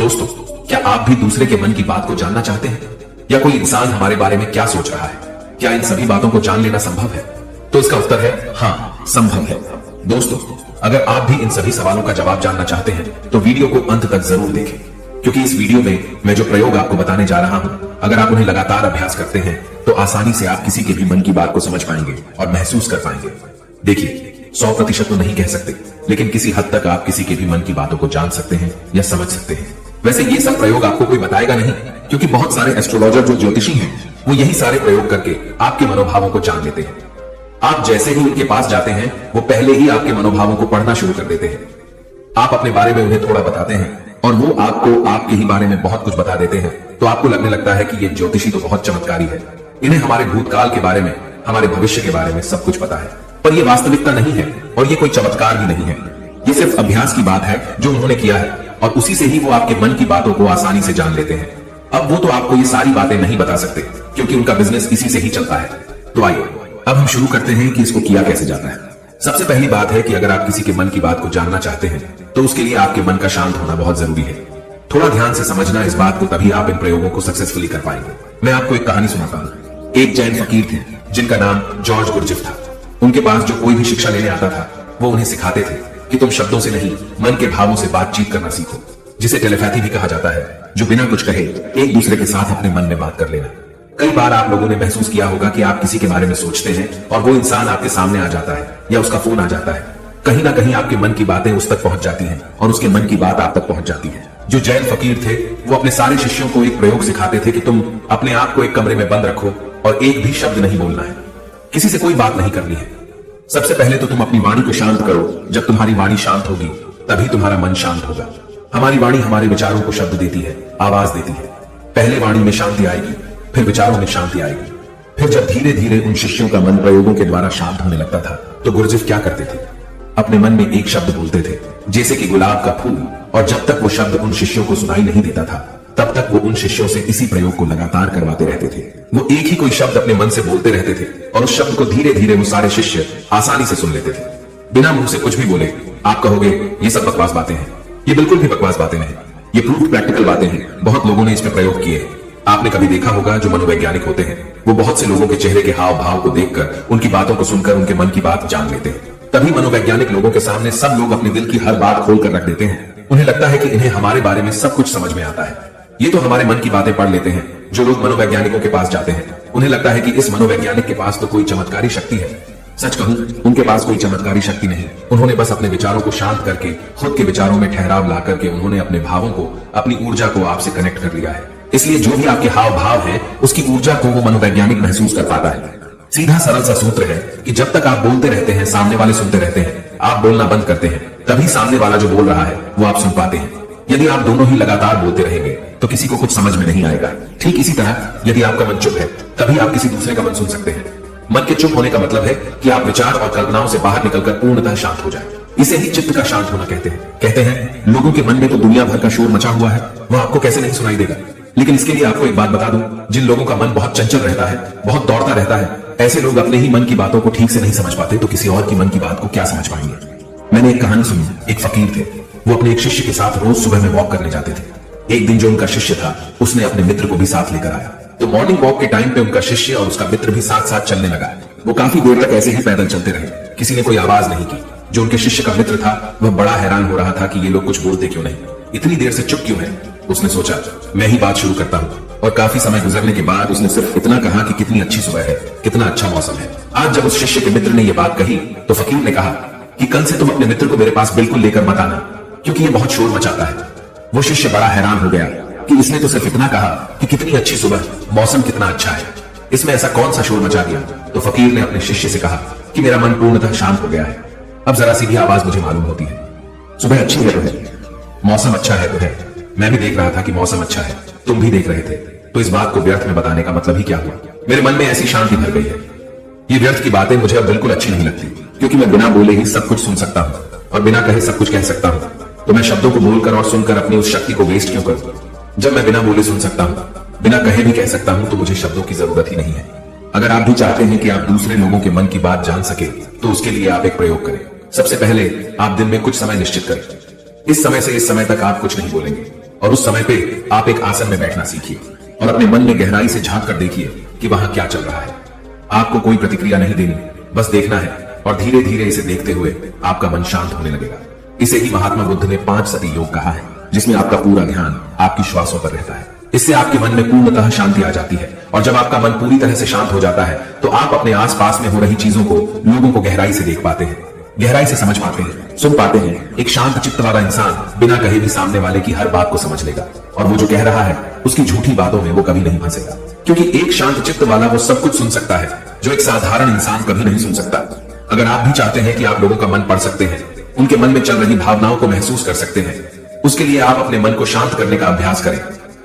दोस्तों, क्या आप भी दूसरे के मन की बात को जानना चाहते हैं? या कोई इंसान हमारे बारे में क्या सोच रहा है? क्या इन सभी बातों को जान लेना संभव है? तो इसका उत्तर है हाँ, संभव है। दोस्तों, अगर आप भी इन सभी सवालों का जवाब जानना चाहते हैं तो वीडियो को अंत तक जरूर देखें, क्योंकि इस वीडियो में मैं जो प्रयोग आपको बताने जा रहा हूं, अगर आप उन्हें लगातार अभ्यास करते हैं तो आसानी से आप किसी के भी मन की बात को समझ पाएंगे और महसूस कर पाएंगे। देखिए, 100% तो नहीं कह सकते, लेकिन किसी हद तक आप किसी के भी मन की बातों को जान सकते हैं या समझ सकते हैं। वैसे ये सब प्रयोग आपको कोई बताएगा नहीं, क्योंकि बहुत सारे एस्ट्रोलॉजर जो ज्योतिषी हैं, वो यही सारे प्रयोग करके आपके मनोभावों को जान लेते हैं। आप जैसे ही उनके पास जाते हैं, वो पहले ही आपके मनोभावों को पढ़ना शुरू कर देते हैं। आप अपने बारे में उन्हें थोड़ा बताते हैं और वो आपको आपके ही बारे में बहुत कुछ बता देते हैं, तो आपको लगने लगता है कि ये ज्योतिषी तो बहुत चमत्कारी है, इन्हें हमारे भूतकाल के बारे में, हमारे भविष्य के बारे में सब कुछ पता है। पर ये वास्तविकता नहीं है और ये कोई चमत्कार भी नहीं है। ये सिर्फ अभ्यास की बात है जो उन्होंने किया है, और उसी से ही वो आपके मन की बातों को आसानी से जान लेते हैं। अब वो तो आपको ये सारी बातें नहीं बता सकते, क्योंकि उनका बिजनेस इसी से ही चलता है। तो आइए अब हम शुरू करते हैं कि इसको किया कैसे जाता है। सबसे पहली बात है कि अगर आप किसी के मन की बात को जानना चाहते हैं तो उसके लिए आपके मन का शांत होना बहुत जरूरी है। थोड़ा ध्यान से समझना इस बात को, तभी आप इन प्रयोगों को सक्सेसफुली कर पाएंगे। मैं आपको एक कहानी सुनाता हूँ। एक जैन फकीर थे जिनका नाम जॉर्ज गुरजिफ था। उनके पास जो कोई भी शिक्षा लेने आता था, वो उन्हें सिखाते थे कि तुम शब्दों से नहीं, मन के भावों से बातचीत करना सीखो, जिसे टेलीपैथी भी कहा जाता है, जो बिना कुछ कहे एक दूसरे के साथ अपने मन में बात कर लेना। कई बार आप लोगों ने महसूस किया होगा कि आप किसी के बारे में सोचते हैं और वो इंसान आपके सामने आ जाता है या उसका फोन आ जाता है। कहीं ना कहीं आपके मन की बातें उस तक पहुंच जाती हैं और उसके मन की बात आप तक पहुंच जाती है। जो जैन फकीर थे, वो अपने सारे शिष्यों को एक प्रयोग सिखाते थे कि तुम अपने आप को एक कमरे में बंद रखो और एक भी शब्द नहीं बोलना है, किसी से कोई बात नहीं करनी है। सबसे पहले तो तुम अपनी वाणी को शांत करो। जब तुम्हारी वाणी शांत होगी, तभी तुम्हारा मन शांत होगा। हमारी वाणी हमारे विचारों को शब्द देती है, आवाज देती है। पहले वाणी में शांति आएगी, फिर विचारों में शांति आएगी। फिर जब धीरे धीरे उन शिष्यों का मन प्रयोगों के द्वारा शांत होने लगता था, तो गुरजिफ क्या करते थे? अपने मन में एक शब्द बोलते थे, जैसे कि गुलाब का फूल, और जब तक वो शब्द उन शिष्यों को सुनाई नहीं देता था, तब तक वो उन शिष्यों से इसी प्रयोग को लगातार करवाते रहते थे। वो एक ही कोई शब्द अपने मन से बोलते रहते थे और उस शब्द को धीरे धीरे वो सारे शिष्य आसानी से सुन लेते थे, बिना मुंह से कुछ भी बोले। आप कहोगे ये सब बकवास बातें हैं। ये बिल्कुल भी बकवास बातें नहीं, ये प्रूफ प्रैक्टिकल बातें हैं। बहुत लोगों ने इसमें प्रयोग किए हैं। आपने कभी देखा होगा, जो मनोवैज्ञानिक होते हैं, वो बहुत से लोगों के चेहरे के हाव भाव को देखकर, उनकी बातों को सुनकर उनके मन की बात जान लेते हैं। तभी मनोवैज्ञानिक लोगों के सामने सब लोग अपने दिल की हर बात खोल कर रख देते हैं। उन्हें लगता है कि इन्हें हमारे बारे में सब कुछ समझ में आता है। ये तो हमारे मन की बातें पढ़ लेते हैं। जो लोग मनोवैज्ञानिकों के पास जाते हैं, उन्हें लगता है कि इस मनोवैज्ञानिक के पास तो कोई चमत्कारी शक्ति है। सच कहूं, उनके पास कोई चमत्कारी शक्ति नहीं। उन्होंने बस अपने विचारों को शांत करके, खुद के विचारों में ठहराव ला करके, उन्होंने अपने भावों को, अपनी ऊर्जा को आपसे कनेक्ट कर लिया है। इसलिए जो भी आपके हाव भाव है, उसकी ऊर्जा को वो मनोवैज्ञानिक महसूस कर पाता है। सीधा सरल सा सूत्र है कि जब तक आप बोलते रहते हैं, सामने वाले सुनते रहते हैं। आप बोलना बंद करते हैं, तभी सामने वाला जो बोल रहा है वो आप सुन पाते हैं। यदि आप दोनों ही लगातार बोलते रहेंगे तो किसी को कुछ समझ में नहीं आएगा। ठीक इसी तरह यदि आपका मन चुप है, तभी आप किसी दूसरे का मन सुन सकते हैं। मन के चुप होने का मतलब है कि आप विचार और कल्पनाओं से बाहर निकलकर पूर्णतः शांत हो जाए। इसे ही चित्त का शांत होना कहते हैं। कहते हैं लोगों के मन में तो दुनिया भर का शोर मचा हुआ है, वह आपको कैसे नहीं सुनाई देगा। लेकिन इसके लिए आपको एक बात बता दूं, जिन लोगों का मन बहुत चंचल रहता है, बहुत दौड़ता रहता है, ऐसे लोग अपने ही मन की बातों को ठीक से नहीं समझ पाते, तो किसी और की मन की बात को क्या समझ पाएंगे। मैंने एक कहानी सुनी। एक फकीर थे, वो अपने एक शिष्य के साथ रोज सुबह में वॉक करने जाते थे। एक दिन जो उनका शिष्य था, उसने अपने मित्र को भी साथ लेकर आया। तो मॉर्निंग वॉक के टाइम पे उनका शिष्य और उसका मित्र भी साथ साथ चलने लगा। वो काफी देर तक ऐसे ही पैदल चलते रहे। किसी ने कोई आवाज नहीं की। जो उनके शिष्य का मित्र था, वह बड़ा हैरान हो रहा था कि ये लोग कुछ बोलते क्यों नहीं, इतनी देर से चुप क्यों है। उसने सोचा, मैं ही बात शुरू करता हूँ। और काफी समय गुजरने के बाद उसने सिर्फ इतना कहा कि कितनी अच्छी सुबह है, कितना अच्छा मौसम है। आज जब उस शिष्य के मित्र ने यह बात कही, तो फकीर ने कहा कि कल से तुम अपने मित्र को मेरे पास बिल्कुल लेकर मत आना, क्योंकि ये बहुत शोर मचाता है। वो शिष्य बड़ा हैरान हो गया कि इसने तो सिर्फ इतना कहा कि कितनी अच्छी सुबह, मौसम कितना अच्छा है, इसमें ऐसा कौन सा शोर मचा दिया। तो फकीर ने अपने शिष्य से कहा कि मेरा मन पूर्णतः शांत हो गया है। अब जरा सी भी आवाज मुझे मालूम होती है। सुबह अच्छी है तो है, मौसम अच्छा है तो है। मैं भी देख रहा था कि मौसम अच्छा है, तुम भी देख रहे थे। तो इस बात को व्यर्थ में बताने का मतलब ही क्या हुआ। मेरे मन में ऐसी शांति भर गई है। ये व्यर्थ की बातें मुझे अब बिल्कुल अच्छी नहीं लगती, क्योंकि मैं बिना बोले ही सब कुछ सुन सकता हूँ और बिना कहे सब कुछ कह सकता हूँ। तो मैं शब्दों को बोलकर और सुनकर अपनी उस शक्ति को वेस्ट क्यों करूं? जब मैं बिना बोले सुन सकता हूँ, बिना कहे भी कह सकता हूँ, तो मुझे शब्दों की जरूरत ही नहीं है। अगर आप भी चाहते हैं कि आप दूसरे लोगों के मन की बात जान सके, तो उसके लिए आप एक प्रयोग करें। सबसे पहले आप दिन में कुछ समय निश्चित करें। इस समय से इस समय तक आप कुछ नहीं बोलेंगे और उस समय पे आप एक आसन में बैठना सीखिए और अपने मन में गहराई से झांक कर देखिए कि वहां क्या चल रहा है। आपको कोई प्रतिक्रिया नहीं देनी, बस देखना है और धीरे धीरे इसे देखते हुए आपका मन शांत होने लगेगा। इसे ही महात्मा बुद्ध ने 5 सती योग कहा है, जिसमें आपका पूरा ध्यान आपकी श्वासों पर रहता है। इससे आपके मन में पूर्णतः शांति आ जाती है और जब आपका मन पूरी तरह से शांत हो जाता है तो आप अपने आसपास में हो रही चीजों को, लोगों को गहराई से देख पाते हैं, गहराई से समझ पाते हैं, सुन पाते हैं। एक शांत चित्त वाला इंसान बिना कहे भी सामने वाले की हर बात को समझ लेगा और वो जो कह रहा है उसकी झूठी बातों में वो कभी नहीं फंसेगा, क्योंकि एक शांत चित्त वाला वो सब कुछ सुन सकता है जो एक साधारण इंसान कभी नहीं सुन सकता। अगर आप भी चाहते हैं कि आप लोगों का मन पढ़ सकते हैं, उनके मन में चल रही भावनाओं को महसूस कर सकते हैं, उसके लिए आप अपने मन को शांत करने का अभ्यास करें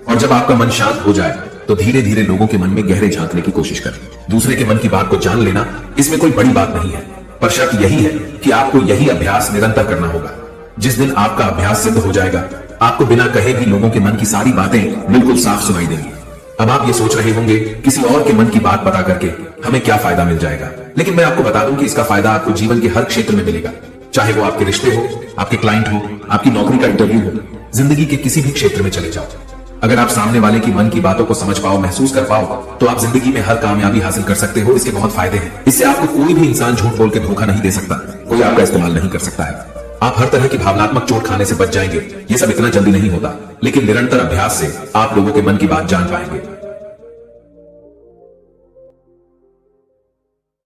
और जब आपका मन शांत हो जाए तो धीरे धीरे लोगों के मन में गहरे झांकने की कोशिश करें। दूसरे के मन की बात को जान लेना, इसमें कोई बड़ी बात नहीं है, पर शर्त यही है कि आपको यही अभ्यास निरंतर करना होगा। जिस दिन आपका अभ्यास सिद्ध हो जाएगा, आपको बिना कहे भी लोगों के मन की सारी बातें बिल्कुल साफ सुनाई देंगी। अब आप ये सोच रहे होंगे किसी और के मन की बात पता करके हमें क्या फायदा मिल जाएगा, लेकिन मैं आपको बता दूं कि इसका फायदा आपको जीवन के हर क्षेत्र में मिलेगा, चाहे वो आपके रिश्ते हो, आपके क्लाइंट हो, आपकी नौकरी का इंटरव्यू हो, जिंदगी के किसी भी क्षेत्र में चले जाओ। अगर आप सामने वाले की मन की बातों को समझ पाओ, महसूस कर पाओ, तो आप जिंदगी में हर कामयाबी हासिल कर सकते हो। इसके बहुत फायदे हैं। इससे आपको कोई भी इंसान झूठ बोल के धोखा नहीं दे सकता, कोई आपका इस्तेमाल नहीं कर सकता है। आप हर तरह की भावनात्मक चोट खाने से बच जाएंगे। ये सब इतना जल्दी नहीं होता, लेकिन निरंतर अभ्यास से आप लोगों के मन की बात जान पाएंगे।